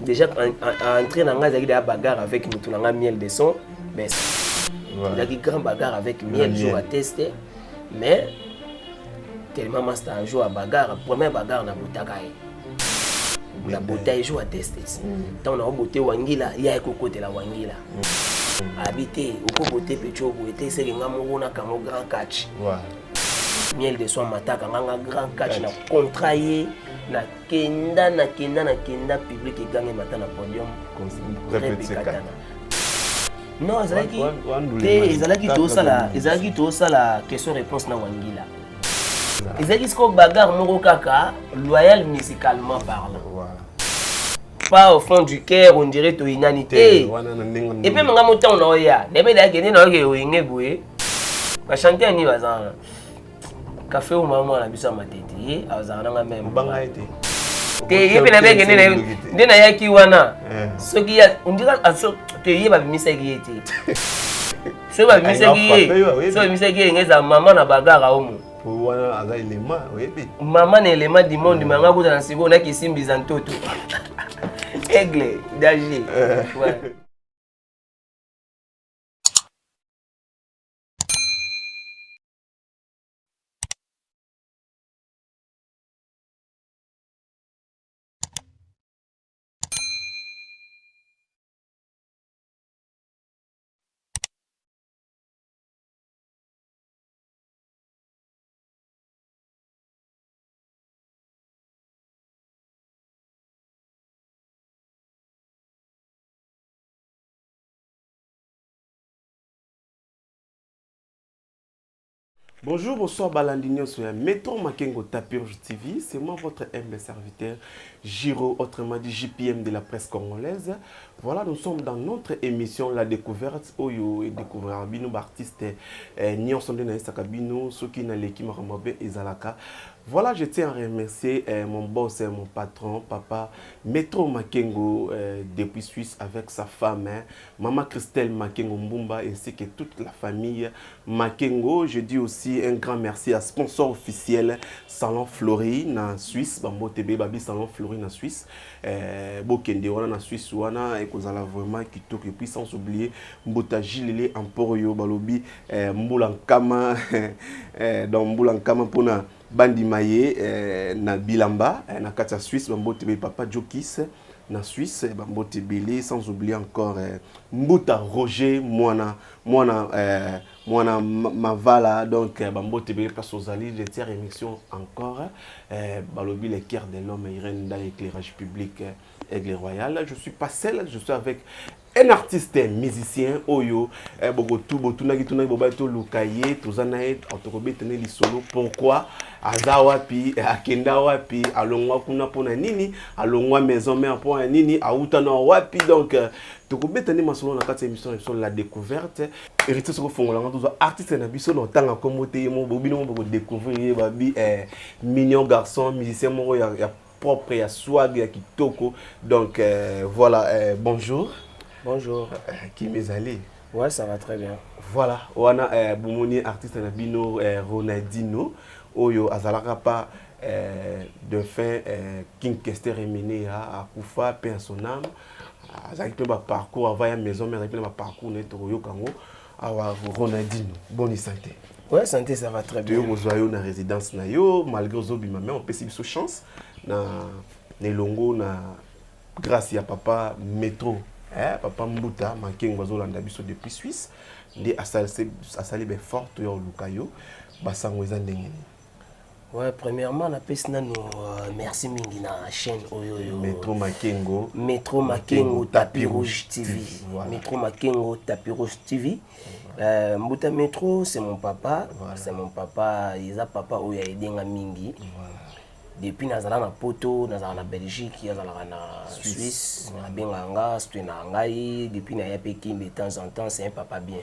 déjà entrer dans la bagarre avec Moutoulanga Miel de son, mais il y a des grands bagarres avec Miel, je vais tester, mais tellement master un jour à bagarre, première bagarre na Boutakaï. La bouteille joue à tester. Tant on a beauté Wangila, il y a côté la Wangila. Habité, au côté Pécho, beauté, c'est un amour comme grand catch. Miel de son matak, un grand catch, na contraillé, na kenda public et gagné matin na podium. Répété katana. Non, ils ont tout ça la question-réponse na Wangila. Ils ont dit que bagarre moro kaka loyal musicalement parlant. Pas au fond du cœur, on dirait to inanité. Et puis manga moto on oya, debe da gene na oke oinge boué. Ba chanter ni bazan. Café au maman la biso matete, azana nga même. Banga été. Te yepe na be gene nde na yaki wana. Soki ya on dirait aso te yeba bimisa giyete. So ba bimisa giye. So bimisa giye ngeza maman na bagarre omo. Maman est l'élément du monde, mais on a un second qui s'est mis en tout. Aigle, d'agir. Bonjour, bonsoir Balandinho sur Métro Makengo Tapirge TV. C'est moi votre humble serviteur Giro, autrement dit JPM de la presse congolaise. Voilà, nous sommes dans notre émission La Découverte. Oyo et découvrir Bino artiste Nyon Sonde na Sakabino, Soki na Leki Maramobe et Zalaka. Voilà, je tiens à remercier mon boss et mon patron, papa Métro Makengo depuis Suisse avec sa femme, maman Christelle Makengo Mbumba ainsi que toute la famille Makengo. Je dis aussi un grand merci à sponsor officiel Salon Florine en Suisse, Bambo TB Babi Salon Florine en Suisse. Bokende wana na Suisse wana et kozala vraiment kitoko et puis sans oublier Mbota Gilele Emporio Balobi Mbulankama donc Mbulankama pona Bandi Maye na Bilamba na Katia Suisse Bambote be papa Jokis na Suisse Bambote Belé sans oublier encore Mbuta Roger Mwana Mavala donc Bambote be place aux alliés de tiers émission encore Balobi les cœurs de l'homme Irène dans l'éclairage public Aigle Royal. Je suis pas seul, je suis avec un artiste musicien Oyo pourquoi azawapi akenda wapi alongwa kuna pona nini alongwa maison mère pona nini autana wapi donc tokobetani masolo na kati émission sur La Découverte hérité soko fongola ngatu artiste na biso no tanga komote mo bobino mo découvrir babi mignon garçon musicien mo ya propre ya swag ya kitoko donc voilà bonjour. Bonjour. Qui m'est allé? Ouais, ça va très bien. Voilà, on a Boumoni artiste Nabino Ronaldinho, Oyo Azalakapa de fin King Kester Emine à Koufa, paix à son âme. Azalakpe ba parcours avant la maison, mais azalakpe ba parcours net Oyo Kango à Ronaldinho. Bonne santé. Ouais, santé, ça va très bien. Vous voyez na résidence na yo, malgré Zobi mais on peut si so chance na Nelongo na grâce à papa Métro. Papa Mbuta Makengo Zolanda biso depuis Suisse ndi asali be forte yo lukayo basango eza ndengeni. Ouais, premièrement la pesna no merci mingi na chaîne oyo Métro Makengo Tapis Rouge TV. Voilà. Métro Makengo Tapis Rouge TV. Mbuta Métro c'est mon papa, voilà. C'est mon papa, il a papa oyo aidé nga mingi. Voilà. Depuis nazala na Poto, nazala na Belgique, nazala na Suisse, na Benganga, c'est na Ngai, depuis na Yapeki de temps en temps, c'est un papa bien.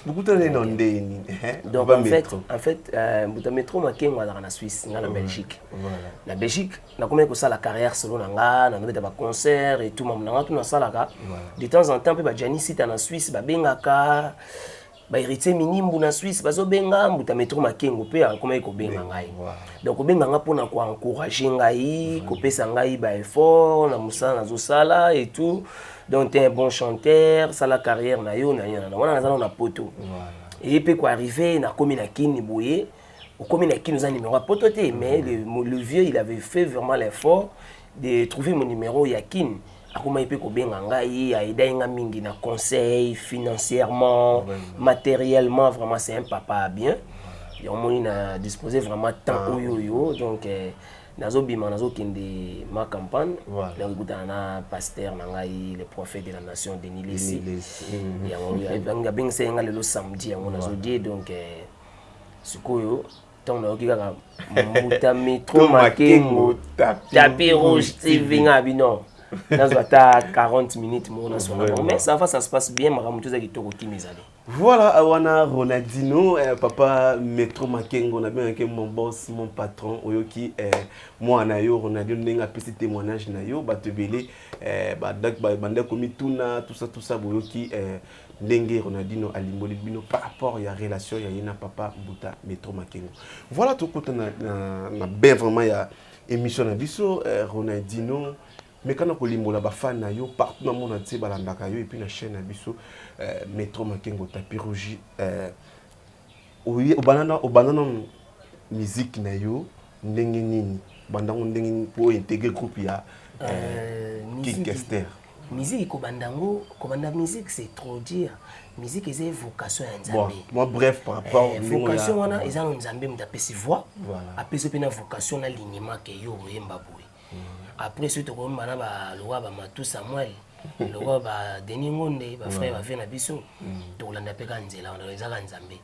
Beaucoup de gens donc en fait, Mbuta Métro Makengo nazala na Suisse, na Belgique. Voilà. Na Belgique, na comment ça la carrière selon nga, na nobeta ba concert et tout, maman na tout na salaka. De temps en temps pe ba Jani sita na Suisse, ba Bengaka ba héritier minimbu na Suisse bazo benga mbuta Maître Makengo pe akoma ko benga ngai donc benga nga pona ko encourager ngai ko pesa ngai ba effort na musala nazo sala et tout donc t'es un bon chanteur ça la carrière na yo na wana nazana na poto et puis quoi arrivé na komi na kini boye au komi na kini nous a numéro poto te mais le vieux il avait fait vraiment l'effort de trouver mon numéro yakin akoma ipe ko benga ngai aida nga mingi na conseil financièrement matériellement vraiment c'est un papa bien et on a disposé vraiment temps yo donc nazo bima nazo kende ma campagne na ngutana na pasteur na ngai le prophète de la nation Denis Lessi ya nga bing senga le samedi yango nazo die donc sikoyo tant na okika muta Maître Makengo tapis rouge TV ngabino nazo ata 40 minutes mo na sona mais ça va ça se passe bien mara mutuza kitoko kimizali. Voilà, Awana Ronaldinho, papa Maître Makengo, on a bien mon boss, mon patron, Oyoki, moi Nayo, Ronaldinho, on a un petit témoignage Nayo, Batebele, Banda Komituna, tout ça, Oyoki, Ndenge Ronaldinho, Alimbolibino, par rapport à la relation, il y a un papa Bouta Maître Makengo. Voilà, tout le monde a bien vraiment émission à Bisso, Ronaldinho. Mais quand on a des fan partout dans le monde entier, et puis la chaîne Maître Makengo tapis rouge. Au banana musique na yo ndenge nini bandango ndenge pour intégrer groupe ya King Kester. Musique ko banda musique c'est trop dire. Musique c'est vocation ya Nzambe. Moi bref par rapport vocation wana eza Nzambe mutapesi voix. Apesi pe na vocation na lignema ke yo yemba boy. Après surtout comme bana ba loi ba Matou Samuel le roi ba Denis Ngonde ba frère ba vient na biso to landa pe ka nzela on eza ka Nzambe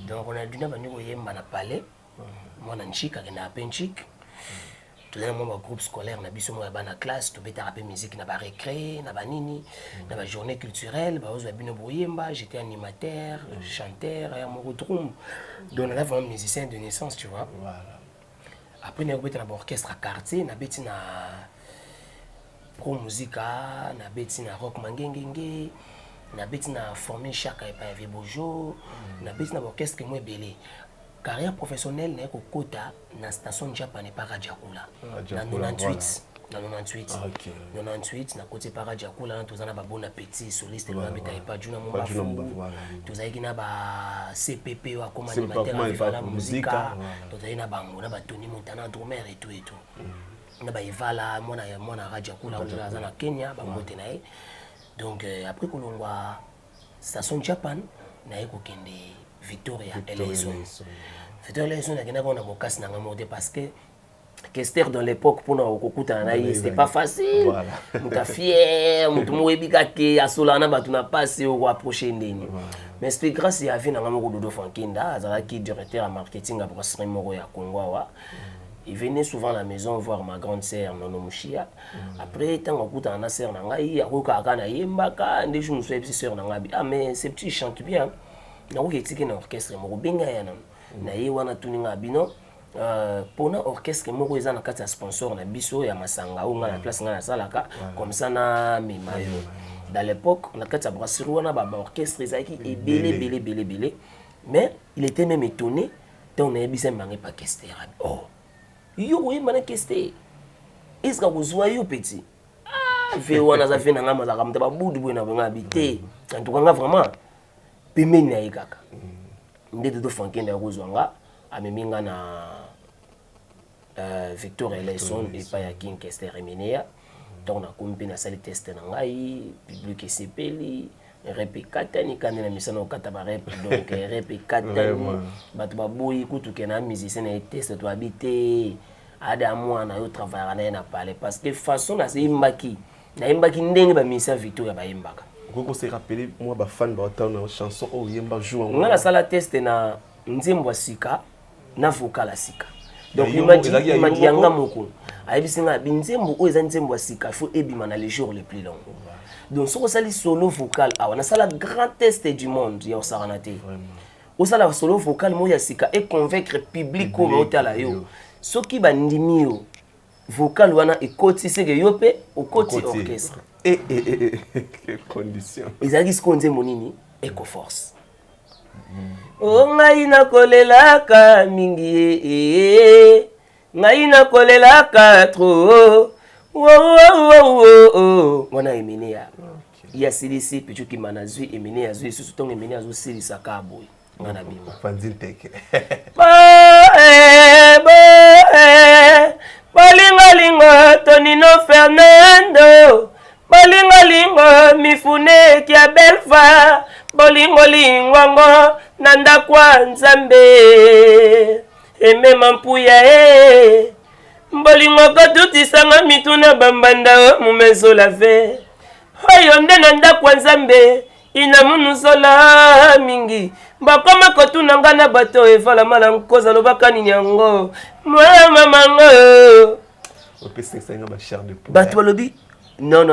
donc on a dû na bani ko yemba na palais moi na nchika na penchik tout un membre groupe scolaire na biso moi ba na classe to beta rapper musique na ba récré na ba nini na ba journée culturelle ba ozo bino boyemba j'étais animateur chanteur et mon retrouve donc là vraiment musicien de naissance tu vois voilà. Après na beta na orchestre à quartier na beti na pro musica na beti na rock mangengenge na beti na formé chaque pa vie bojo na beti na orchestre moi belé carrière professionnelle na ko kota na station Japan et Parajakula na 98 na 98 98 na côté Parajakula na tozana ba bon appétit soliste na beta et pas juna momba tozaki na ba CPP wa comme animateur de musica tozaki na bango na ba Tony Montana drummer et tout na ba Ivala mona Rajakula on na Kenya ba mote na e donc après kolongwa station Japan na eko kende Victoria Eleison Victoria Eleison na kena kona bokasi na ngamote parce que Kester dans l'époque pour nous kokuta na c'était pas facile muta fier mutu moebika ke asola na batu na passe au approcher ndeni mais c'est grâce à vie na ngamo Dodo Fankinda azalaki directeur en marketing à brasserie Moro ya Kongwawa. Il venait souvent à la maison voir ma grande sœur Nono Mushia. Après, tant qu'on a une sœur Nangaï, Aroka na Yembaka, des jours nous sommes petits sœurs Nangabi. Ah mais ces petits chantent bien. Na ko ketiki na orchestre moko benga yana. Na ye wana tuninga bino. Pour na orchestre moko eza na kati ya sponsor na biso ya Masanga ou na place nga na salaka comme ça na Mimayo. Dans l'époque, na kati ya brasserie wana ba orchestre ezaki belé. Mais il était même étonné tant on a ebisa mangé pas Kester. Oh. Yo oui mana Kester. Est-ce que vous voyez petit? Ah, fait wana za fait na ngama za kamta ba budu bwe na ngabité. En tout cas vraiment pemeni na ikaka. Ndé Dodo Fankinda kozwanga ameminga na Victor Eleison et pas ya King Kester Emenea. Donc na kompe na sali test na ngai public sepeli repekata ni kana na misano kata ba rep donc repekata batu baboyi kutuke na musicien na test to habiter ada mwana yo travailler na parler parce que façon na imbaki ndenge ba misa Victor ba imbaka. Vous se rappelez moi ba fan ba tana chanson o yemba joue nga na sala test na nzembo sika na vocal sika donc imagine yanga moko ayibisinga binzembo o eza nzembo sika faut ebima na les jours les plus longs donc so sali solo vocal a na sala grand test du monde ya osaranate o sala solo vocal mo ya sika et convaincre public ko otala yo soki bandimi yo vocal wana ekoti seke yo pe okoti orchestre quelle condition ezaki skonze monini eco force O ngai nakolelaka mingi ngai nakolelaka trop mwana Emine ya silisi pichuki manazwi Emine ya zwi susu tonga Emine ya zwi silisa kaboy ngana bima fanzinteke balingalinga Tonino Fernando balingalinga mifune kia Belfa bolingolingwango nanda kwa Nzambe emema mpuya mbolingo kotutisanga mituna bambanda mumezo lave oyo nde nanda kwa Nzambe ina munusola mingi bakoma kotuna nga na bato evala mala nkoza lobaka nini yango mwana mamango bato balobi non.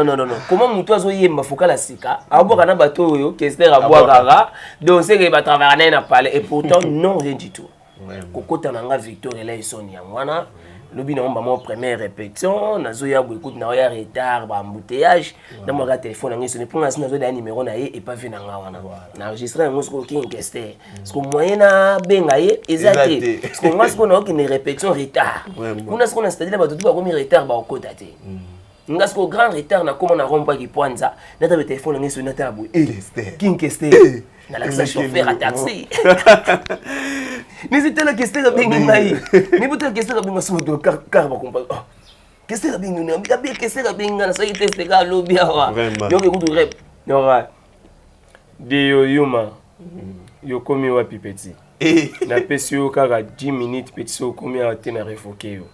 Comment mutu azo yemba fokala sika aboka na bato oyo Kester abwakaka donc c'est que ba travailler na parler et pourtant non rien du tout kokota nanga Victor Elaison ya mwana lobi na mba mo première répétition nazo ya écoute na ya retard ba embouteillage na mo ga téléphone ngi sonné pour na nazo da numéro na ye et pas vu na nga wana na enregistrer ngo sko king Kester sko moyen na benga ye ezate sko moi sko na okine répétition retard kuna sko na c'est-à-dire ba tout ba komi retard ba okota te nga sko grand retard na comment na rompa ki poanza na ta téléphone ngi sonné ta boy king Kester na la chauffeur à taxi n'hésitez la question de bien ngai ni buta question de bien so do car ba kompa question de bien ngai bi ka bien question de bien na so test ka lobby awa donc écoute rep nora de yuma yo komi wa pipeti na pesio kaka 10 minutes petit so komi a te na refoke yo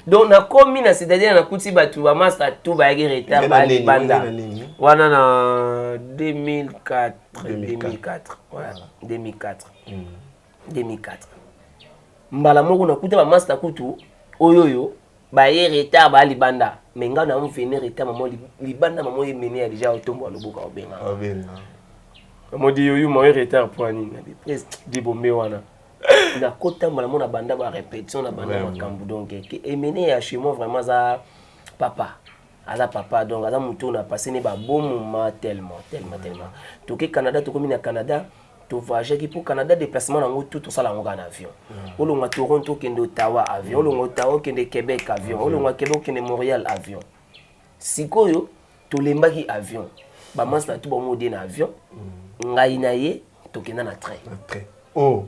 donc na komi na c'est-à-dire na kuti batu ba master tout ba yaki retard ba libanda wana na 2004 mbala moko na kuta ba master kutu oyoyo ba ye retard ba libanda menga na mvene retard mamo libanda mamo yemene ya déjà otombo loboka obenga modi yoyu mo retard poani na des presque di bombe wana na kota mbala mona banda ba répétition na banda makambu donc que emene ya chez moi vraiment za papa aza papa donc aza mutu na passé ne ba bon moment tellement to ke Canada to komi na Canada to voyager ki pour Canada déplacement nango tout ça la ngana avion olonga Toronto kende Ottawa avion olonga Ottawa kende Québec avion olonga Québec kende Montréal avion sikoyo to lembaki avion ba master tout ba modé na avion ngai na ye to kenda na train oh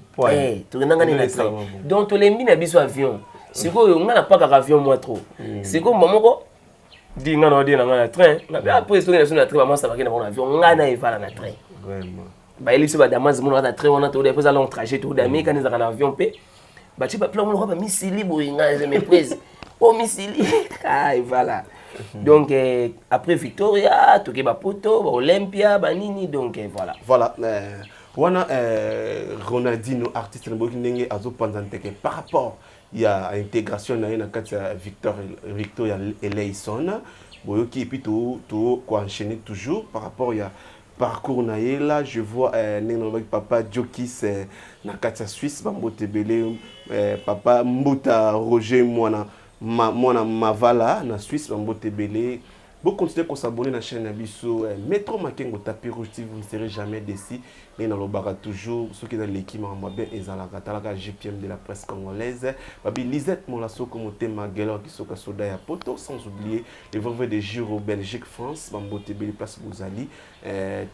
to kenda ngani na train donc to lembi na biso avion sikoyo ngana pas ka avion moi trop sikoyo mamoko di ngana odi na ngana train na après to kenda na train ba master ba kenda na avion ngana evala na train vraiment ba elipso ba damas mon na train on a to depuis un long trajet to d'ami quand ils en avion pe ba ti ba plan mon ba misili boinga je me prise oh misili ah et voilà donc après Victoria to ke ba poto ba Olympia ba nini donc voilà wana Ronaldinho artiste na boki ndenge azo pendante que par rapport il y a intégration na kati Victor Elaison boyoki et puis to ko enchaîner toujours par rapport il y a parcours na là je vois papa Jokis na kati Suisse bambote belé papa Mbuta Roger mwana Mavala na Suisse bambote belé. Vous continuez à s'abonner à la chaîne Abisso Métro Makengo Tapis Rouge TV, vous ne serez jamais déçus. Mais dans le bar toujours ceux qui dans l'équipe en bien et à la GPM de la presse congolaise. Babi Lisette Molasso comme thème Maguelor qui sont soda ya poto, sans oublier les vendredis de Giro Belgique France, Bambote Beli place Bouzali,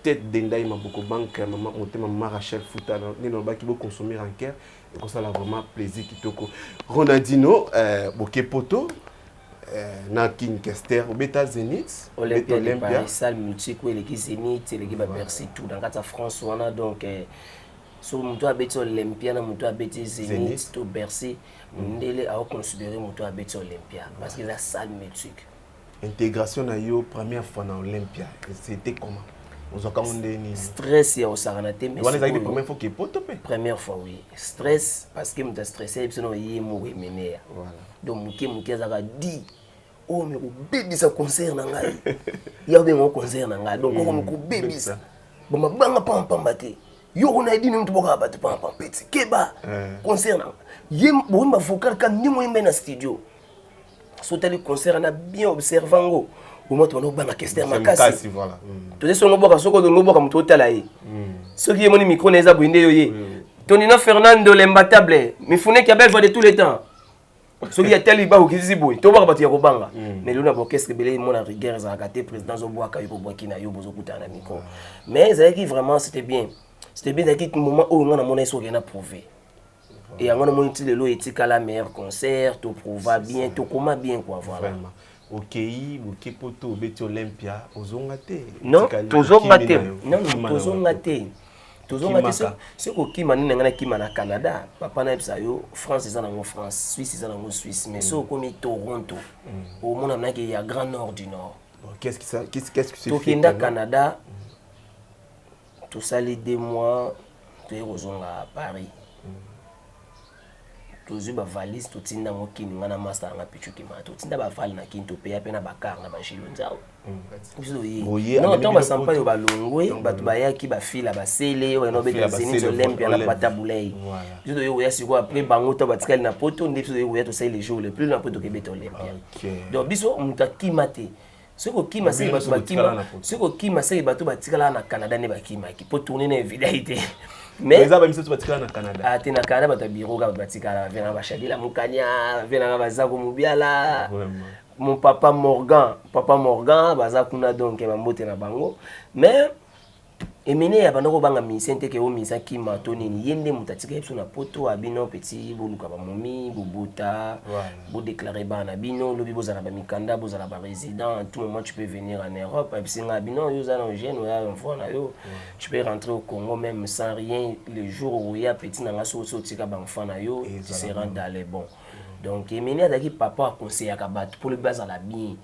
tête d'Endaï Maboko Bank, maman mon thème Marachel Fouta, né dans le bar qui veut consommer en cœur. Et comme ça là vraiment plaisir qui toko. Ronaldinho Boké Poto. Na King Kester au Beta Zénith Olympia salle multique ou l'équipe Zénith l'équipe à Bercy tout dans la France on a donc sur mutu abeti Olympia na mutu abeti Zénith to Bercy ndele a considérer mutu abeti Olympia parce que la salle multique intégration na yo première fois na Olympia c'était comment stress ya osaranate mais voilà la première fois qui poto première fois oui stress parce que mutu stressé sinon yemo emene voilà donc muke zaka di oh mais ko bébisa concert na ngai ya be mo concert na ngai donc ko bébisa bon mabanga pamba te yo ko na edini mutu boka batu pamba petit keba concert na yem bo mba vocal kan ni mo yembe na studio so tali concert na bien observango Comment tu vas nous banquer Kester Makasi? Voilà. Tu sais, on boit soko de nous boire comme tout à l'heure. Ceux qui ont mon micro n'est pas bouindé yoye. Tonino Fernando l'imbattable. Mais Founé qui a belle voix de tous les temps. Ceux qui a tel iba ou qui dit boui. Tu vas pas tirer au banga. Mais l'on a beau qu'est-ce que belé mon rigueur ça a gâté président Zoboa Kayo Burkina yo bozo kuta na micro. Mais c'est qui vraiment c'était bien. C'était bien d'acquis moment où on a mon eso qui a prouvé. Et on a mon utile lo etika la meilleur concert, tu prouva bien, tu comment bien quoi voilà. Vraiment. OK, OK poto beti Olympia ozongate. Non, tozongate. Non, tozongate. C'est qui m'a dit qui m'a Canada, papa n'a pas yo France ils en France, Suisse ils en Suisse, mais c'est comme Toronto. Au monde on a qu'il y a Grand Nord du Nord. Qu'est-ce que c'est fait Canada? Tout ça les 2 mois, tu es à Paris. Tozu ba valise to tinda mokini ngana master nga pichu ki ma to tinda ba val na kinto pe ya pe na bakar na ba shilo nzao. Non, tant ba sampa yo ba longwe ba to ba ya ki ba fila ba sele yo no be zeni zo lempia na pata boulay. Biso yo ya siko après bango to ba tikali na poto ndiso yo ya to sai les jours les plus na poto ke beto lempia. Donc biso mutaki mate. Soko kima sai ba to ba kima. Soko kima sai ba to ba tikala na Canada ne ba kima ki po tourner na vidéité. Mais ça va me sortir na Canada. Ah t'es na Canada ba ta bureau ga batikala vena ba shadila mukanya vena ba zako mubiala. Mon papa Morgan baza kuna donc ba mbote na bango. Mais emene ya banoko banga misente ke o misa ki matoni ni yende mutatika episo na poto abino petit boluka ba momi bobuta bo déclarer ba na bino lobi bozala ba mikanda bozala ba résident à tout moment tu peux venir en Europe et puis bino yo za na jeune ou ya enfant na yo tu peux rentrer au Congo même sans rien le jour où il y a petit na ngaso tika ba enfant na yo tu seras dans les bons. Donc emene adaki papa a conseillé à Kabat pour le base à la bien.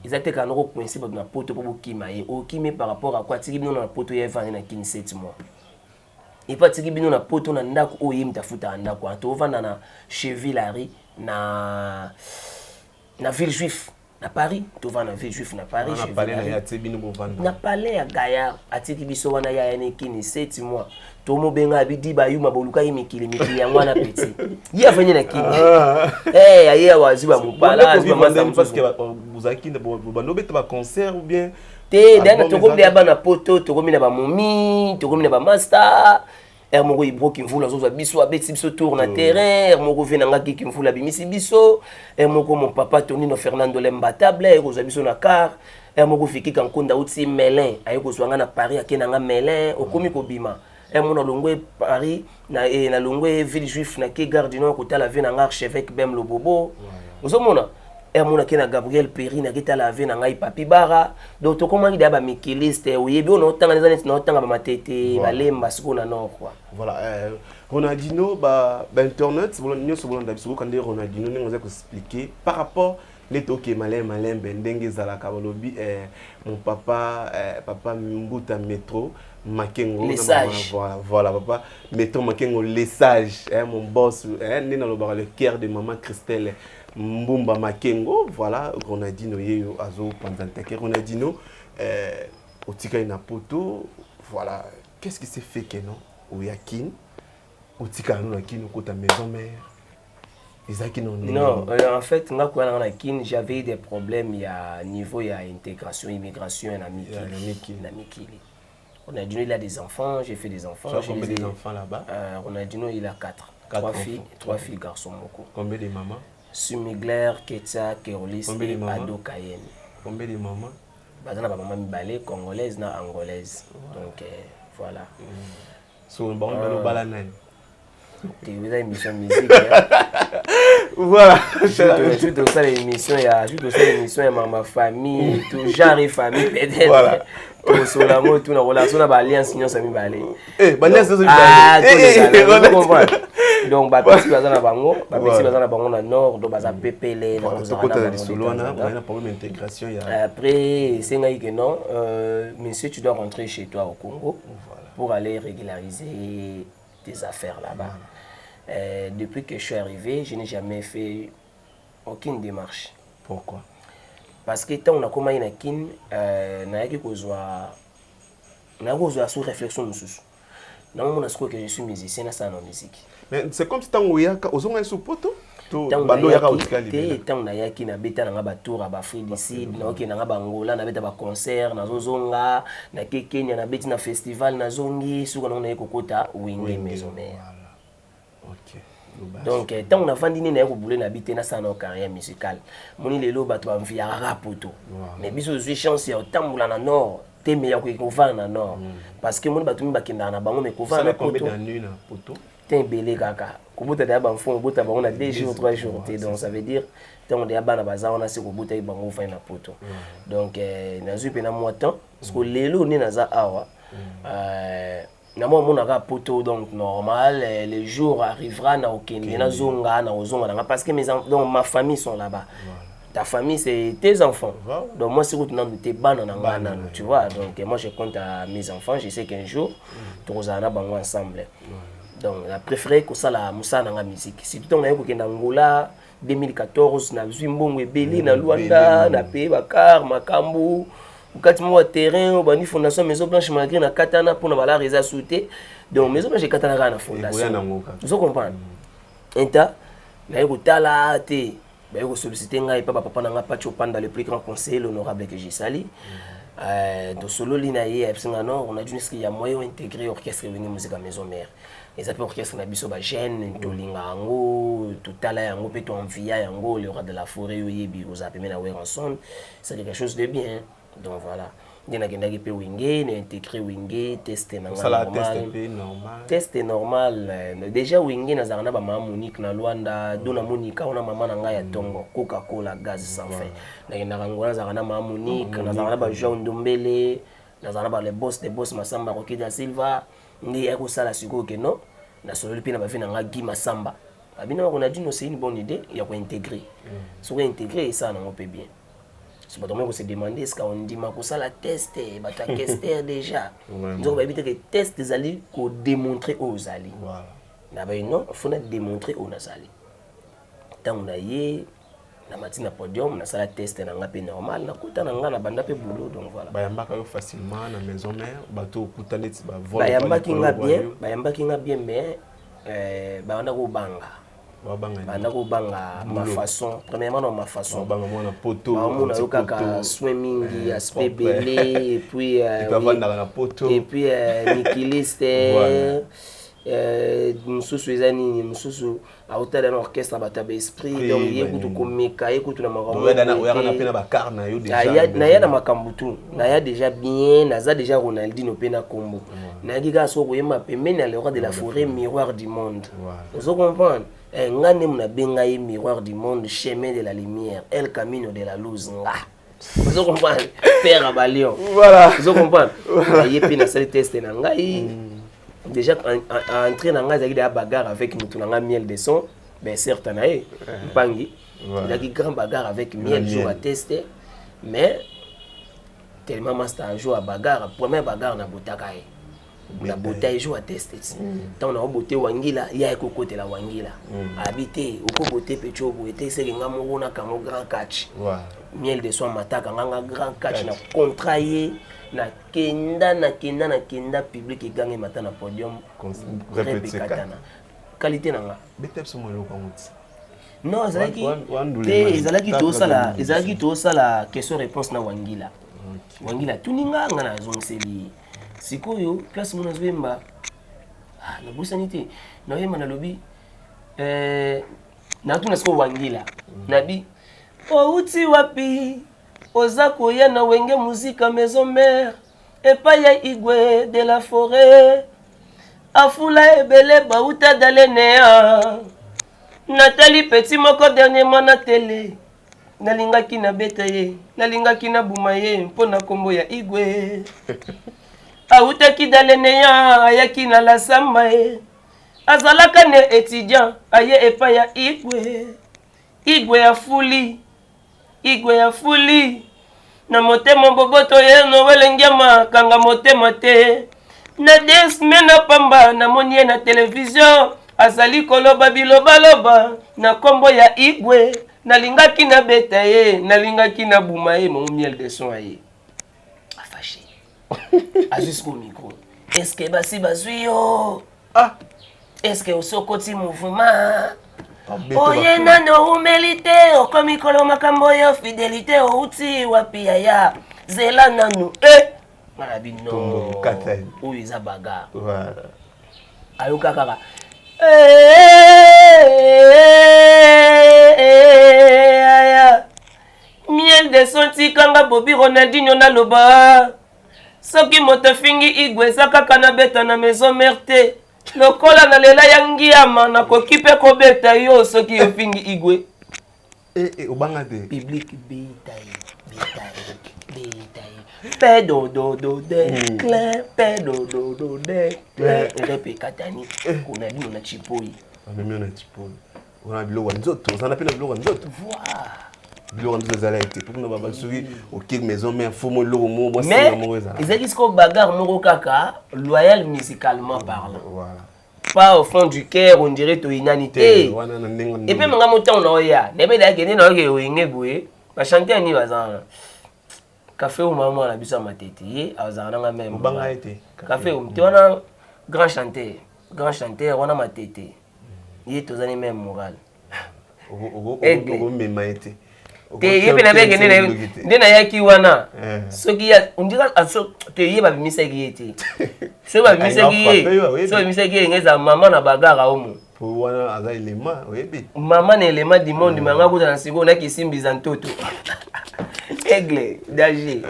Exactement quand on coincé dans poto pour kimaye o kimé par rapport à quoi tiki bino na poto ya vendre na 7 mois. Et pas tiki bino na poto na ndako o yim tafuta ndako to vendre na Chevillari na ville juif na Paris to vendre na ville juif na Paris na palais ya Gaillard atiki biso wana ya ene 7 mois. Tomo benga bidi ba yuma boluka yimikili ya mwana petit. Yi avenye na kini. Aye waziba mupala parce que vous aki bando beta ba concert ou bien te dana tokomi ya bana poto tokomi na ba momi tokomi na ba master moko ibro kimvula zo za biso abeti biso tour na terrain moko vena ngaki kimvula bimisi biso moko mon papa Tonino Fernando l'imbattable ko za biso na car moko fiki kankonda uti Melin aye ko zwanga na Paris akena nga Melin okomi ko bima mon longwe Paris na longwe ville juif na ke gare du Nord kota la vie na archevêque Bem Lobobo ozomona mon akena Gabriel Perry na kita la vie na ngai Papi Bara donc to comment il ba mikiliste oyebi on otanga les années na otanga ba matete ba lemba siko na nord quoi voilà Ronaldinho ba internet nyonso bolanda biso quand Ronaldinho nous a expliqué par rapport les toke malin bendenge zala kabalobi mon papa papa Mbuta Métro Makengo voilà papa Métro Makengo les sages mon boss né dans le cœur de maman Christelle Mbumba Makengo voilà Ronaldinho yeyo azo pandantake Ronaldinho otika ina poto voilà qu'est-ce qui s'est fait que non oyakin otika na kin ko ta maison mère. Non, en fait, j'avais des problèmes à niveau de intégration, immigration et Namikili. Ronaldinho, il a des enfants, j'ai fait des enfants. Combien des enfants là-bas? Ronaldinho, il a 4. 3 filles, garçons. Combien de mamans? Sumigler, Ketsa, Kerolis et Ado Kayen. Combien de mamans? Bazana, maman Mibale, congolaise, na angolaise. Donc, voilà. So, bon, tu as une émission de musique. Voilà. Je suis dans l'émission, ma famille, tout genre de famille peut-être. Voilà. Tout cela, tout la relation, la alliance, sinon ça me balait. Donc, petit bazar na bango, petit bazar na bango na nord, donc bazar pepele, na intégration. Après, c'est que non, monsieur, tu dois rentrer chez toi au Congo pour aller régulariser tes affaires là-bas. Depuis que je suis arrivé, je n'ai jamais fait aucune démarche. Pourquoi? Parce que tant on a commencé à kin, sous réflexion nous. Non, on a que je suis musicien, ça en musique. Mais c'est comme si tu as un sous poto. tant na yaki na beta na ba tour à ba Afrique du Sud na ok na ba Angola na beta ba concert na zozonga na Kenya na beti na festival na zongi suka na kokota wenge maison mère. OK. Donc tant on a vendu na ko boulé na bité na sa na carrière musicale. Moni lelo bato ba mvia rapoto. Mais biso je chance ya tambula na nord. Meilleur que Kovan na nord parce que mon batumi bakenda na bango mais Kovan na poto combien d'années na poto t'es belé kaka kubuta da ba mfon buta ba on a 2 jours 3 jours donc ça veut dire tant on est bana baza on a se kubuta ba bango fa na poto donc na zupe na moi temps parce que lelo ni na za awa na moi mon aka poto donc normal les jours arrivera na okende na zonga na ozonga na parce que mes donc ma famille sont là-bas. Ta famille, c'est tes enfants. Donc moi, c'est tes bananes, tu vois. Donc moi, je compte à mes enfants. Je sais qu'un jour, tous allons ensemble. Donc la préférée que ça la Moussa dans la musique. Si tu es en Angola, 2014, na Zimbabwe, Beli, na Luanda, na Pays Bakar, Makambu, au quatrième terrain, au bani fondation Maison Blanche malgré na Katana pour na la résa sauter. Donc Maison Blanche Katana na fondation. Vous comprenez? Enta, na yekutala te. Je vais solliciter papa na pas dans le plus grand conseil l'honorable que j'ai sali donc solo linaye on a dû qu'il y a moyen intégrer orchestre venir musique à maison mère les appels orchestre na biso ba jeune tolinga yango totala yango pe to envia yango le roi de la forêt yebi aux appels na Weranson c'est quelque chose de bien donc voilà dina kenda ki pe wingé na intégrer wingé tester na normal test normal déjà wingé na zana ba mama Monique na Luanda dona Monica ona mama na nga ya tongo Coca-Cola gaz sans fin na kenda ngona zana mama Monique na zana ba Jean Ndombele na zana ba les boss des boss Masamba Rocky da Silva ndi ya ko sala siko ke no na solo pina ba fina nga Guy Masamba abina on a dit no c'est une bonne idée il y a ko intégrer so ko intégrer ça na ngopé bien. C'est pas qu'on se demander est-ce qu'on dit ma ça la test bah tu as testé déjà donc on va éviter que test des alliés qu'on démontrer aux alliés voilà là ben non faut démontrer aux alliés tant on a yé na matina podium na sala test na ngapé normal na kuta na nga na banda pe boulot donc voilà bayamba ka facilement na maison mère bato kutana ti ba vol bayamba ki nga bien mais banda ko banga banda ko banga ma façon premièrement non ma façon banga mona poto on a eu kaka swimming aspect belé et puis et puis Nikiliste mususu ezani mususu a hauteur d'un orchestre batabe esprit donc yekutu komeka yekutu na makambo na pena ba karna yo déjà na ya na makambo tu na ya déjà bien naza déjà Ronaldinho pena kombo na giga so koyema pembeni à le roi de la forêt miroir du monde vous comprenez ngane muna benga ye miroir du monde chemin de la lumière El Camino de la luz nga vous comprenez père Abalion voilà vous comprenez ye pena sali test na ngai déjà entrer dans la bagarre avec Moutounanga miel de son ben certes nae bangi il a une grande bagarre avec miel jour à tester mais tellement master un jour à bagarre première bagarre na botaka la bouteille joue à tester tant on a beauté wangila ya ko côté la wangila habité au ko beauté pecho bo était c'est ngamo na kamo grand catch miel de son mataka nganga grand catch na contrailler na kenda public gange mata na podium répéter katana qualité nanga betep so molo konti non ezalaki to sala question réponse na wangila wangila tuninga ngana zonseli sikoyo place mona zwemba na busanité na yema na lobi na tuna siko wangila nabi outi wapi oza koya na wenge musique maison mère epai ya Igwe de la forêt afula ebele bauta dalenea Nathalie Petit moko dernièrement na télé nalingaki na beta ye nalingaki na buma ye mpona kombo ya Igwe autaki dalenea ayaki na la samba ye azalaka ne étudiant aye epai ya Igwe ya fuli na motema boboto ye no welengiama kanga motema te na desme na pamba na moni na télévision azali koloba bilobaloba na kombo ya Igwe nalingaki na beta ye nalingaki na buma ye mon miel de son ye affaché a jusqu'au micro est-ce que basi bazui yo est-ce que osokoti mouvement Oye nano humilité, okomi kolo makambo yo fidélité, outi wapi yaya. Zela nanu Marabi non. Où ils a bagarre. Voilà. Ayoka kaka. Miel de sonti kanga Bobby Ronaldinho na loba. Soki moto fingi igwe saka na beta na maison merte. Lokola na lela yangi ama na kokipe ko beta yo soki yo fingi igwe. Obanga de. Public beta. Pedo do de clair, pedo do de clair. Repe katani. Kuna dino na chipoi. Mimi na chipoi. Ona bilo nzoto, sana pena bilo nzoto. Voilà. Bilo nzoto zala été pour na baba soki OK maison mais faut mo lo mo moi c'est mo za. Ezaki sko bagarre moko kaka, loyal musicalement parlant. Voilà. Pas au fond du cœur, on dirait to inanité. Et puis manga motan na oya, debe da kene na oke wenge boye, ba chanter ni bazana. Café ou maman la biso matete ye azana nga même banga été café ou tu wana grand chanteur wana matete ye tozani même moral ogo mema été te ye pe na bege nena yaki wana soki ya undira aso te ye ba bimisaki ye te so ba bimisaki ye ngeza maman na bagara omo pour wana aza élément oyebi maman na élément du monde manga kuta na siko na kisimbiza ntoto Aigle, d'Alger.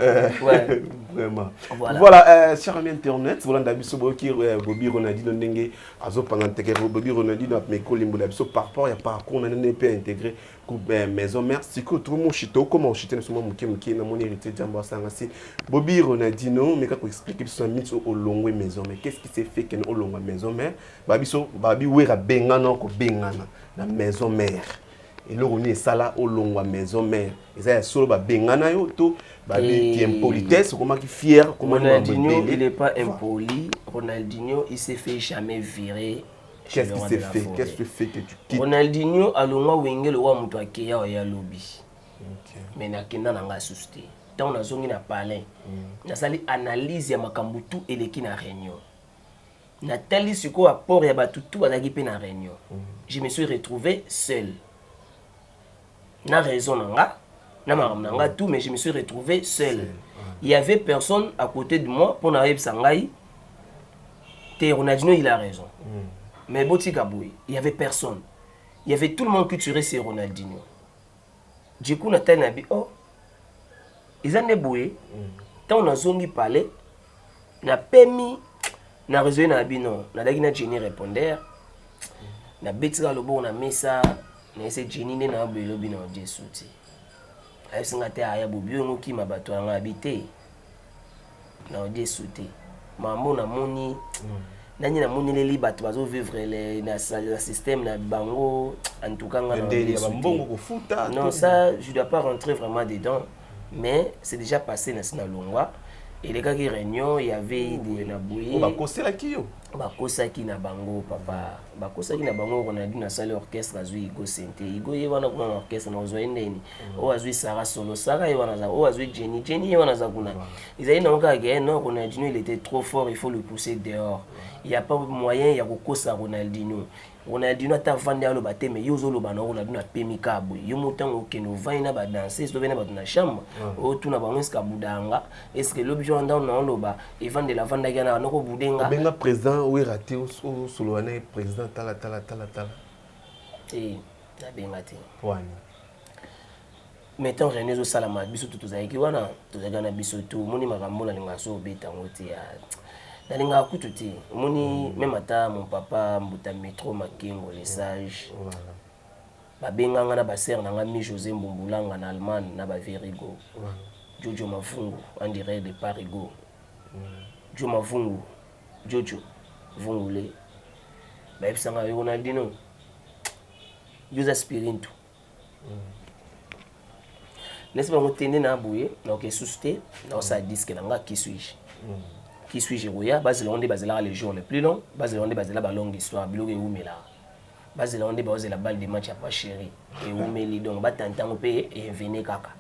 Ouais. Vraiment. Voilà, chers amis internet, voilà d'abiso boki Bobby Ronaldinho ndenge azo pendant que Bobby Ronaldinho a mes colimbo d'abiso par rapport ya parcours on n'a pas intégré groupe maison mère siko tout mon chito comment chiter na soma muke na mon héritier Jambo Sangasi Bobby Ronaldinho mais kako expliquer son mythe au longwe maison mais qu'est-ce qui s'est fait que au longwe maison mère babiso babi wera bengana ko bengana na maison mère. Et là, on est sala au long de la maison mère. Et ça, solo ba bengana yo to ba qui impolitesse, comment qui fier, comment Ronaldinho, il n'est pas impoli. Ronaldinho, il s'est fait jamais virer. Qu'est-ce qui s'est fait? Qu'est-ce que fait que tu quittes? Ronaldinho, alonga wenge le wa muto akeya ya lobby. Mais na kenda na nga susté. Tant na zongi na palais. Na sali analyse ya makambo tout eleki na réunion. Na tali siko apport ya batu tout azaki pe na réunion. Je me suis retrouvé seul. Na raison nanga, na maramnanga tout, mais je me suis retrouvé seul. Il y avait personne à côté de moi pour n'arriver sangai. Ronaldinho il a raison. Mais Boti Kaboui, il y avait personne. Il y avait tout le monde qui tuerait ces Ronaldinho. Du coup na tani nabi oh. Ils en déboué. Tant on a zongi parler, na pemi na raison na bi non, na dagi na Jenny répondeur. Na betika lobo na mesa. Mais c'est Jenny na belobi na Jesuti. Ay singa te aya bobio ngoki mabato nga habité. Na Jesuti. Mambo na moni nani na moni les bato bazo vivre les na système na bango en tout cas nga na non ça je dois pas rentrer vraiment dedans mais c'est déjà passé na longwa. Et les gars qui réunion, il y avait des nabouis. Bakosaki na bango papa. Bakosaki na bango on a dit na salle orchestre azui Igo Sente. Igo yebana kuna orchestre na ozwa ndeni. O azui Sarah solo. Sarah yebana za o azui Jenny. Jenny yebana za kuna. Ils avaient donc gagné non Ronaldinho il était trop fort, il faut le pousser dehors. Il y a pas moyen ya kokosa Ronaldinho. Ronaldinho ta vande alo baté mais yozo lo bana Ronaldinho apemi kabo. Yo motango keno vaina ba danser, so vena ba na chambre. O tuna ba mweska budanga. Est-ce que l'objet ndao na loba et vendre la vanda gana na ko budenga. Benga président ou raté au solo na président tala. Et na benga te. Wani. Mettons René zo salama biso tout zaiki wana to zagana biso tout moni makambo na linga so beta ngote ya. Nalinga kututi moni même ata mon papa mbuta métro makingo les sages ba benganga na ba sœur nanga mi José Mbumbulanga na Allemagne na ba Verigo Jojo Mafungu en direct de Parigo Jojo Mafungu Jojo Vungule ba ebisanga yo Ronaldinho Jose Spirinto n'est-ce pas ngotende na bouye na ok susté na sa disque nanga qui suis-je qui suis-je Roya Basel on est la légion le plus long Basel on est la longue histoire biloge umela Basel on est la balle de match à pas chéri et umeli donc batantango pe et venez kaka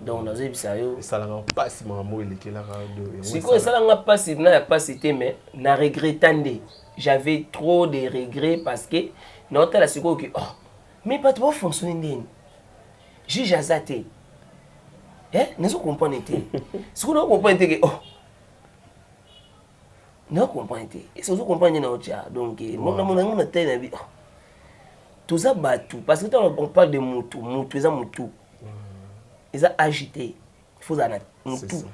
donc dans ce bisayo ça l'a pas si maman il était là de si quoi ça l'a pas si na pas cité mais na regrettant j'avais trop de regrets parce que Non, tu as la seconde. Oh, mais pas trop fonctionner. Juge à Zate. Ne se comprendre. Ce qu'on a compris, oh. Non, comprendre. Et ce qu'on comprend, donc, mon tête, tout ça, parce que quand on parle de Moutou, Moutou. Ils ont agité. Il faut un Moutou.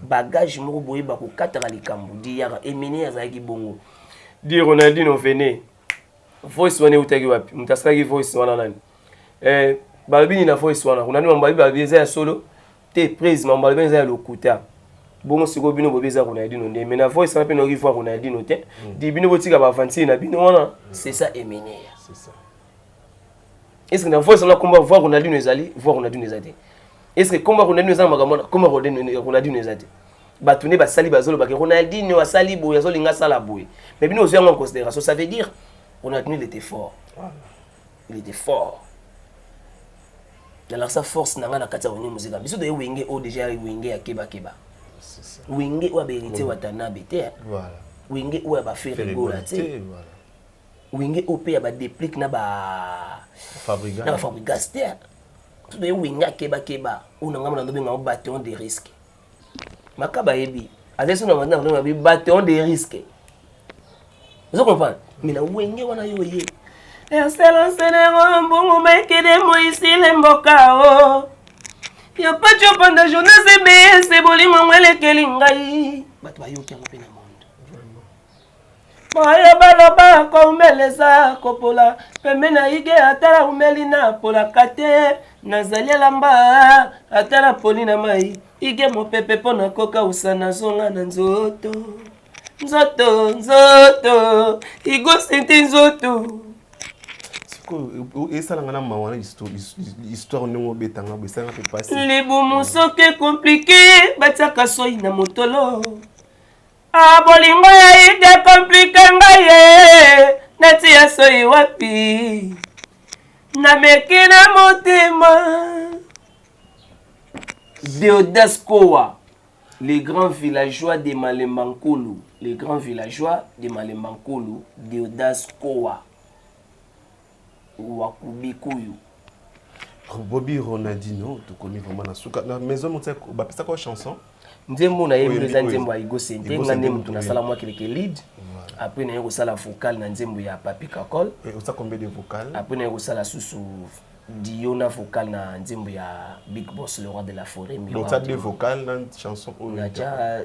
Bagage, je me suis dit, quatre à l'Ikambu, dire, et mener à Zaki Bongo. Dire, Ronaldinho, venez. Voice one ou tagi wapi mutasaki voice wana nani balbini na voice wana kuna nima mbali balbini ya solo te prise mambalbini ya lokuta bongo siko bino bobeza kuna Ronaldinho nde mais na voice wana pe no rivoir Ronaldinho te di bino botika ba fanti na bino wana c'est ça Emene c'est ça est-ce que na voice wana komba voir Ronaldinho ezali voir Ronaldinho ezali est-ce que komba Ronaldinho ezali makamona komba Ronaldinho ezali batune basali bazolo baki Ronaldinho asali boya zolinga sala boye mais bino ozwa en considération ça veut dire Ronaldinho il était fort. Il était fort. Alors sa force n'a rien à kata wenge musique. Biso de wenge o déjà wenge ya keba. C'est ça. Wenge o vérité watana bete. Voilà. Wenge o ba faire rigola té. Voilà. Wenge o pe ya ba déplique na ba fabricant. Na fabricateur. Tout de wenge keba. O na ngama na ndo benga bâton de risque. Makaba yebi. Adesso na maintenant on a bâton de risque. Vous comprenez? Mais na wenge wana yo ye. Excellence de mbongo mekede moisi lemboka o. Ya pacho panda journée c'est boli mangwele kelingai. Bato bayoki ngo pe na monde. Moyo baloba ko umeleza kopola. Pembe na ige atala umeli na pola kate. Nazali lamba atala poli na mai. Ige mopepe pona koka usana zonga na nzoto. Nzoto, igo senti nzoto. Et ça, on a une histoire de betanga, mais ça n'a pas passé. Les boumons sont compliqués, bataka soy na motolo. Ah, bolingo ya ide compliqué ngaye, nati ya soy wapi. Na mekina motema. Deodas Kowa. Les grands villageois de Malembankulu, Deodas Kowa, Wakubikuyu. Bobby Ronaldinho, tu connais vraiment la maison, tu sais quoi chanson? Nzembo na yebo za nzembo ya Igo Sente, ngane mtu na sala mwa keleke lead. Après na yebo sala vocal na nzembo ya Papi Kakol. Et ça combien de vocales? Après na yebo sala susu Diona vocal na nzembo ya Big Boss le roi de la forêt. Donc ça deux vocales dans chanson Oyo. Déjà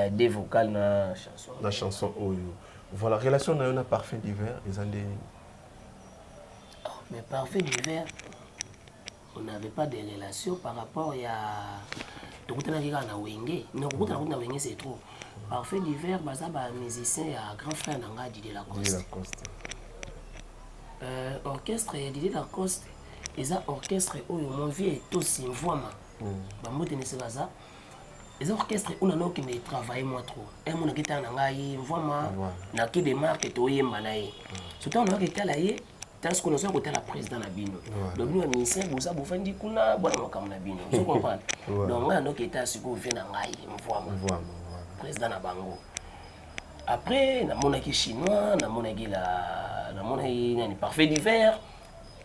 des vocales na chanson. La chanson Oyo. Voilà, relation na una parfum d'hiver, les années. Oh, mais parfum d'hiver. On n'avait pas de relation par rapport à Tokutana Kika na Wenge. Non, Tokutana na Wenge c'est trop. Parfum d'hiver, baza ba musicien ya grand frère nanga Didier Lacoste. Orchestre ya Didier Lacoste. Les orchestres où mon vieux est aussi une voix les orchestres où on a qui travaille moi trop et mon qui t'a n'angai voix na qui démarque et toi yemba nae surtout on a qui t'a laé t'as ce qu'on a sur côté la président na bino donc nous ministère vous ça vous fait dit kuna bon comme na bino vous comprenez donc on a qui t'a ce qu'on vient n'angai voix président na bango après na mon qui chinois na mon qui la na mon qui parfait d'hiver.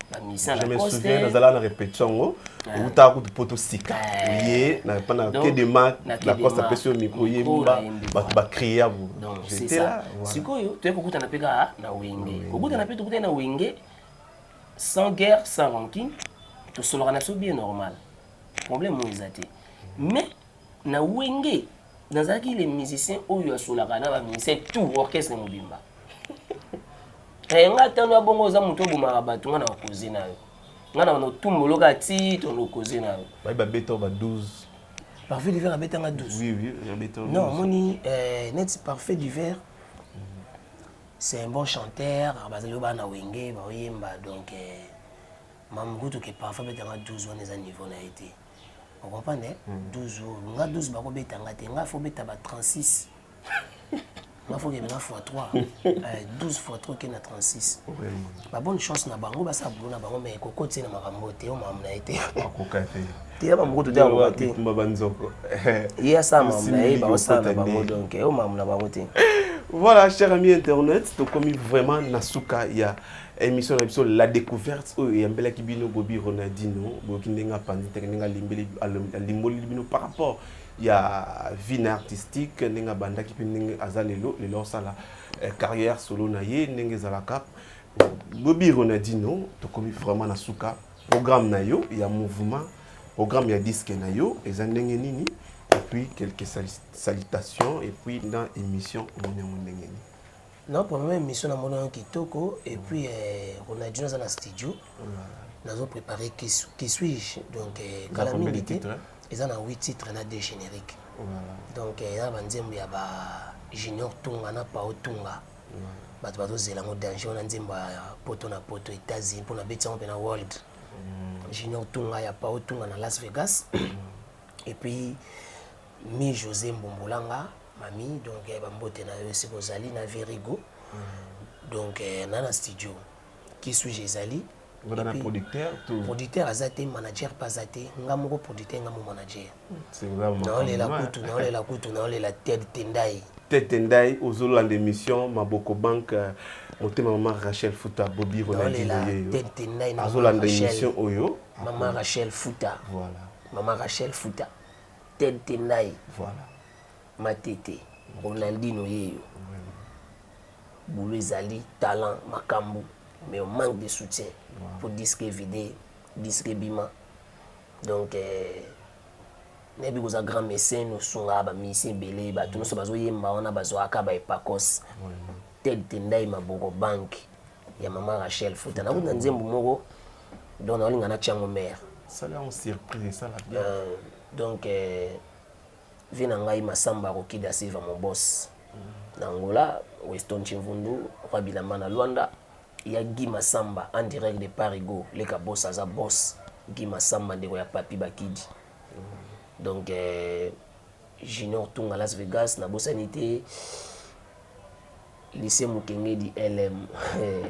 Je me souviens, nous allons répéter où tu as un poteau sika. Oui, n'a pas que des marques, la poste a sur le micro, il va crier à vous. J'étais là. Si tu es beaucoup de napega na wenge, beaucoup de napega na wenge, sans guerre, sans rancune, tout cela est bien normal. Problème où ils étaient. Mais na wenge, dans les musiciens où ils sont là, c'est tout orchestre mobimba. Et nga tano bongo za muto buma batu nga na kozi na yo. Nga na no tumboloka ti to no kozi na yo. Ba beto ba 12. Parfait d'hiver a betanga 12. Oui, beto. Non, moni net parfait d'hiver. C'est un bon chanteur, bazalo ba na wenge ba yemba donc mamukutu ke parfait betanga 12 on est niveau na été. On comprend 12 nga 12 ba ko betanga te nga faut beta ba 36. Il faut que je fasse 3. 12 fois 3 qui est 36. La bonne chance na bango basa buna bango mais koko tina makambo te o mamna été. Koka te. Te ba moko to dia ko te. Mbabanzoko. Iya sa mamna e ba osala bango donc o mamna bango te. Voilà, chers amis internet, donc comme vraiment Nasuka, il y a émission la découverte il y a un bel kibino Bobby Ronaldinho, Bokinga Panditenga Limbeli Limboli Libino par rapport il y a vie artistique Nenga Banda qui peut azalelo le sala carrière solo naye Nenga Zalaka Bobby Ronaldinho, donc comme vraiment Nasuka programme nayo, il y a mouvement programme il y a disque nayo et Zandenge Nini. Et puis quelques salutations et puis dans l'émission non pour moi émission na mona kitoko et puis on a dit dans un studio nous avons préparé qui suis-je donc calamité ils en a 8 titres na des génériques donc il y a banzembo ya ba junior tunga na pa otunga bato bato zela ngo danger on nzembo poto na poto États-Unis pour na betia on na world junior tunga ya pa otunga na Las Vegas et puis mi José Mbombolanga mami donc bambote na yo c'est kozali na Verigo donc na studio qui suis ezali voilà un producteur tout producteur azate manager pas azate ngamoko producteur ngamo manager c'est vraiment na le la tête tendai aux land émission Maboko Bank motema maman Rachel Fouta Bobby Ronaldinho tête tendai na land émission oyo maman Rachel Fouta voilà maman Rachel Fouta tête tendai voilà matete Ronaldinho yeyo boulot ezali talent makambo mais on manque de soutien pour disque vidéo disque bima donc nebi koza grand mécène osunga ba misi belé ba tout so bazo yemba ona bazo akaba epakos tête tendai Maboko Bank ya maman Rachel Fouta na kuna nzembo moko donc na linga na chango mère ça là on surprise ça là bien donc vina ngai Masamba Rokida Silva mon boss na Angola Weston Chimvundu Roi Bilamba na Luanda ya Guy Masamba en direct de Parigo le ka boss aza boss Guy Masamba ndeko ya Papi Bakidi donc Junior Tunga Las Vegas na bosanité lycée Mukengedi LM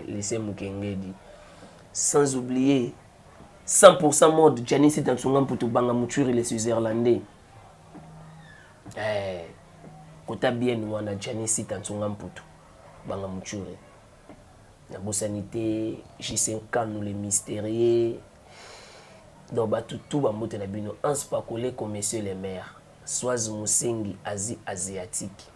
lycée Mukengedi sans oublier 100% mode Janice Tansunga Mputu Banga Muchuri les Switzerlandais kota bien wana Janice Tansunga Mputu Banga Muchuri na bosanité J5 nous les mystérieux donc tout bamote na bino Anspakole comme messieurs les maires Swaz Musengi Asie asiatique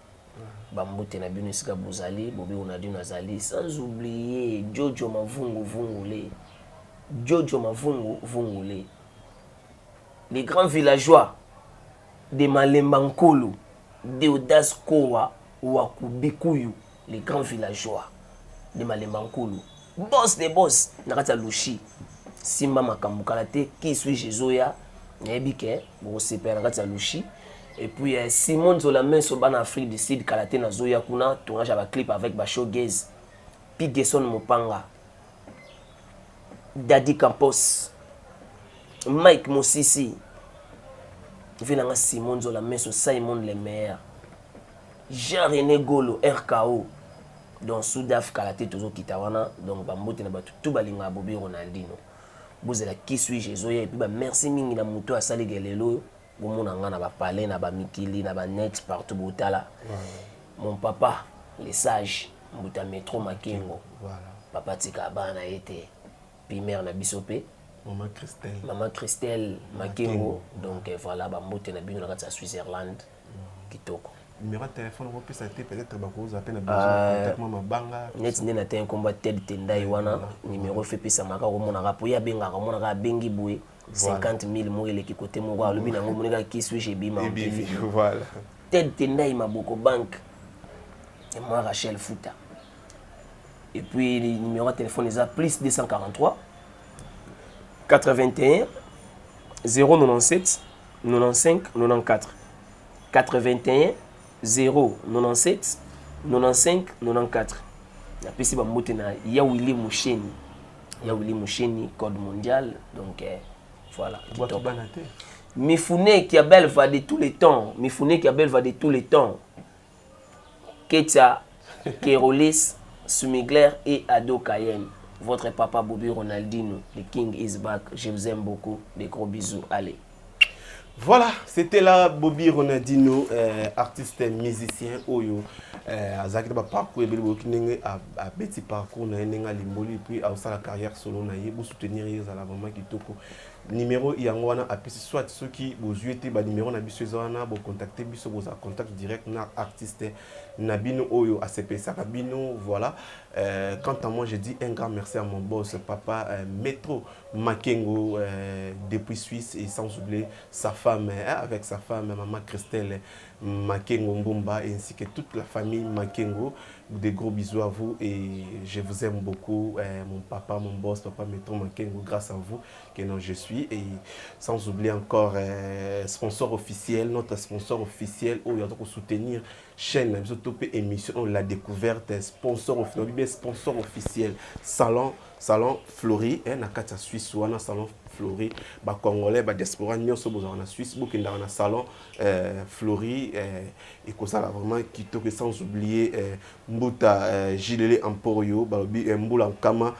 bamote na bino sika bozali bobe Ronaldinho azali sans oublier Jojo Mavungu Vungule les grands villageois de Malemba Nkolo de Audace Kowa Wakubikuyu les grands villageois de Malemba Nkolo boss des boss nakata lushi Simba Makambu Kalate qui suis Jézoya Nebike bon super nakata lushi et puis Simon Zolame Soban Afrique du Sud Kalate na Zoya kuna tournage avec clip avec ba showgaze Pigeson Mopanga Daddy Campos Mike Mosisi Vilanga Simon Zolame Simon Lemaire Jean-René Golo RKO dans Soudaf Kalate tozo kitawana donc bambote na batu tout balinga Bobby Ronaldinho bozela qui suis Jésus et puis ba merci mingi na muto asali gelelo bomona nga na ba palais na ba mikili na ba net partout botala mon papa les sages mbuta métro Makengo voilà papa tika bana été primaire na bisope maman Christelle Makengo donc voilà bambote na bino na kata Switzerland kitoko numéro de téléphone vous pouvez s'arrêter peut-être vous appelez na besoin contactement mabanga net ndena te combat tel tendai wana numéro fait pesa maka komona ka poya benga komona ka bengi boye 50 000 mo ele ki côté mo wa lobi nango monika ki switch bima voilà tel tendai Maboko Bank et moi Rachel Fouta et puis le numéro de téléphone est plus 243 81 097 95 94 81 097 95 94 la pesi ba mote na ya Willy Moucheni code mondial donc voilà Mifune qui a belle va de tous les temps Ketia Kerolis Sumigler et Ado Cayenne votre papa Bobby Ronaldinho the king is back je vous aime beaucoup des gros bisous allez. Voilà, c'était là Bobby Ronaldinho, artiste musicien Oyo. Azaki ba parcours ebele boki ndenge a beti parcours na nenga limboli puis a sa carrière solo na ye, pour soutenir les ala vraiment kitoko. Numéro yango wana apesi soit ceux qui vous yete ba numéro na biso ezana bo contacter biso bo za contact direct na artiste Nabino Oyo ACP Sakabino. Voilà. Quant à moi, je dis un grand merci à mon boss papa Metro Makengo depuis Suisse, et sans oublier sa femme, avec sa femme maman Christelle Makengo Mbumba, ainsi que toute la famille Makengo. Des gros bisous à vous et je vous aime beaucoup, mon papa, mon boss, papa Metro Makengo, grâce à vous que non, je suis. Et sans oublier encore sponsor officiel, notre sponsor officiel, où il y a donc soutenir chaîne, émission, la découverte, sponsor officiel, Salon Flori, Nakata Suisse, ou Salon Flori, Congolais, diaspora, en Suisse, en Salon Flori, et que ça vraiment qui toque sans oublier Mbuta Gilele Emporio, Mbula Kama,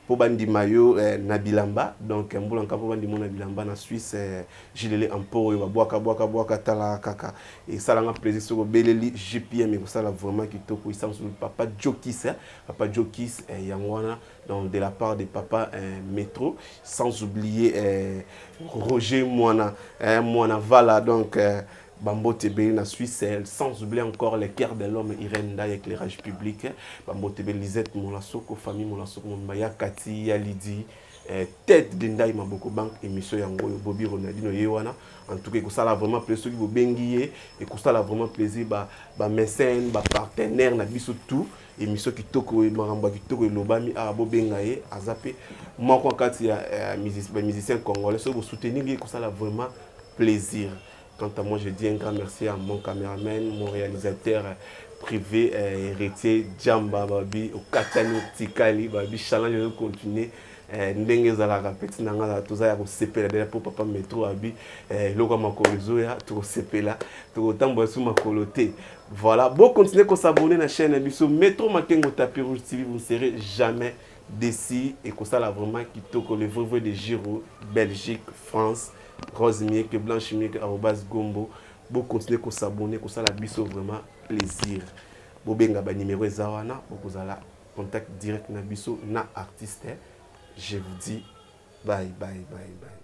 Pobandi Mayo Nabilamba, donc Mbula Kama Pobandi Nabilamba na Suisse, Gilele Emporio, Boaka Tala Kaka, et ça l'a plaisir sur Beleli GPM, et ça l'a vraiment qui toque sans oublier Papa Jokis, Yangwana, donc de la part de Papa Metro, sans oublier Roger Moana Vala, donc Bambo Tebe na Suisse, sans oublier encore les cœurs de l'homme Irène Nda, éclairage public, Bambo Tebe Lisette Molasoko, famille Molasoko, Maya Kati, Yalidi, tête de Ndaï Maboko Bank, émission Yango, Bobby Ronaldinho Yewana. En tout cas, ça a vraiment plaisir, vous bengier, et ça a vraiment plaisir, mécène, partenaire, na biso tout, émission qui toko, maramba qui toko, lobami, arabo bengaye, azapé, moi quand il y a musicien congolais, vous soutenir, ça a vraiment plaisir. Quant à moi, je dis un grand merci à mon caméraman, mon réalisateur privé, héritier, Djamba, Babi, au Katano, Tikali, Babi, challenge de continuer. Ndenge zalaka petit nanga toza ya kosepela dela po papa Metro abi loko makolo ya to sepela to tambo su makolo te. Voilà, bon continuez à s'abonner à la chaîne biso Metro Makengo Tapis Rouge TV, vous ne serez jamais déçus, et que ça là vraiment qui toque le vrai de Giro, Belgique, France, Rose Miek, Blanche Miek, arobase Gombo. Bon continuez à s'abonner, que ça la biso vraiment plaisir. Bo benga ba numéro zawana, bo kozala contact direct na biso na artiste. Je vous dis bye bye bye bye.